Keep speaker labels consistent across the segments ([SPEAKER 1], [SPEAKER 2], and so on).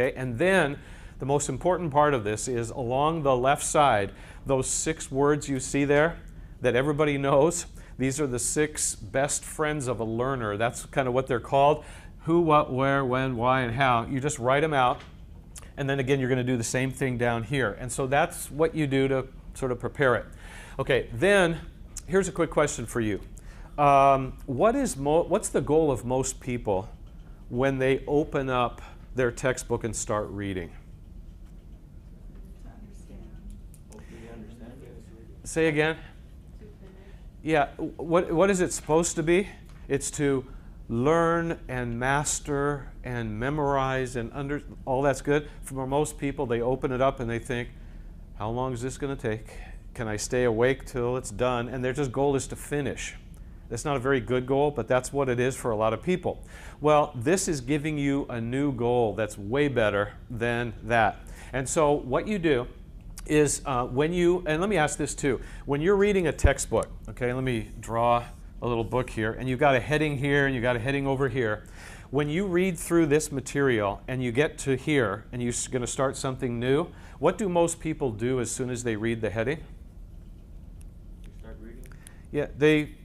[SPEAKER 1] Okay, and then the most important part of this is along the left side, those 6 words you see there that everybody knows. These are the 6 best friends of a learner. That's kind of what they're called. Who, what, where, when, why, and how. You just write them out. And then again, you're going to do the same thing down here. And so that's what you do to sort of prepare it. Okay, then here's a quick question for you. What's the goal of most people when they open up their textbook and start reading? Say again? Yeah, what is it supposed to be? It's to learn and master and memorize and all that's good. For most people, they open it up and they think, how long is this going to take? Can I stay awake till it's done? And their just goal is to finish. That's not a very good goal, but that's what it is for a lot of people. Well, this is giving you a new goal that's way better than that. And so what you do is and let me ask this too, when you're reading a textbook, okay, let me draw a little book here, and you've got a heading here and you've got a heading over here. When you read through this material and you get to here and you're going to start something new, what do most people do as soon as they read the heading?
[SPEAKER 2] You start reading?
[SPEAKER 1] Yeah, they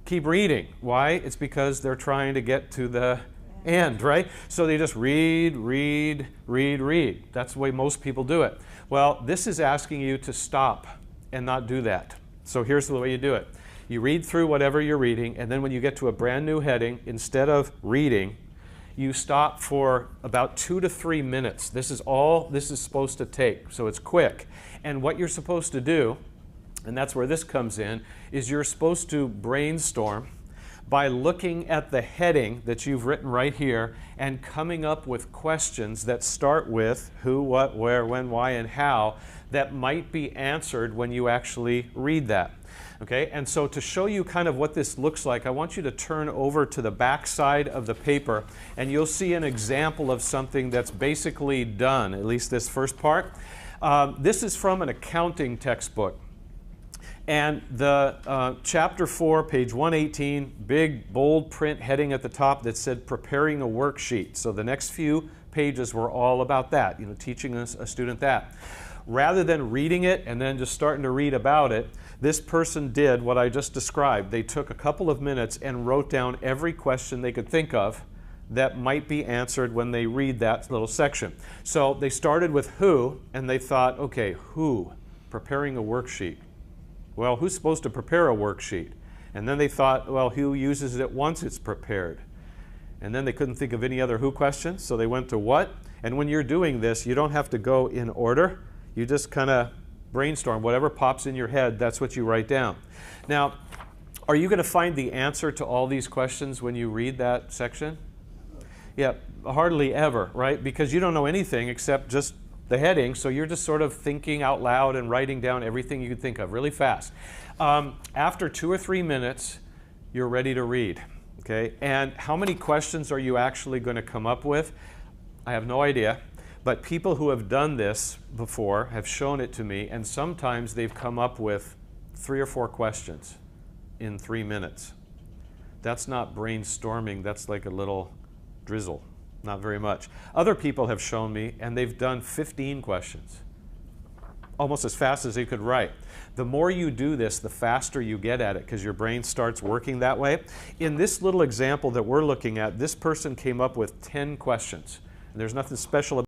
[SPEAKER 1] keep reading. Why? It's because they're trying to get to the end, right? So they just read, read, read, read. That's the way most people do it. Well, this is asking you to stop and not do that. So here's the way you do it. You read through whatever you're reading, and then when you get to a brand new heading, instead of reading, you stop for about 2 to 3 minutes. This is all this is supposed to take, so it's quick. And what you're supposed to do, and that's where this comes in, is you're supposed to brainstorm by looking at the heading that you've written right here and coming up with questions that start with who, what, where, when, why, and how that might be answered when you actually read that. Okay, and so to show you kind of what this looks like, I want you to turn over to the back side of the paper and you'll see an example of something that's basically done, at least this first part. This is from an accounting textbook. And the chapter 4, page 118, big bold print heading at the top that said preparing a worksheet. So the next few pages were all about that, you know, teaching a student that. Rather than reading it and then just starting to read about it, this person did what I just described. They took a couple of minutes and wrote down every question they could think of that might be answered when they read that little section. So they started with who, and they thought, okay, who? Preparing a worksheet. Well, who's supposed to prepare a worksheet? And then they thought, well, who uses it once it's prepared? And then they couldn't think of any other who questions, so they went to what? And when you're doing this, you don't have to go in order. You just kind of brainstorm. Whatever pops in your head, that's what you write down. Now, are you going to find the answer to all these questions when you read that section? Yeah, hardly ever, right? Because you don't know anything except just the heading, so you're just sort of thinking out loud and writing down everything you could think of really fast. After 2 or 3 minutes, you're ready to read. Okay? And how many questions are you actually going to come up with? I have no idea. But people who have done this before have shown it to me, and sometimes they've come up with 3 or 4 questions in 3 minutes. That's not brainstorming, that's like a little drizzle, not very much. Other people have shown me, and they've done 15 questions, almost as fast as they could write. The more you do this, the faster you get at it, because your brain starts working that way. In this little example that we're looking at, this person came up with 10 questions. And there's nothing special about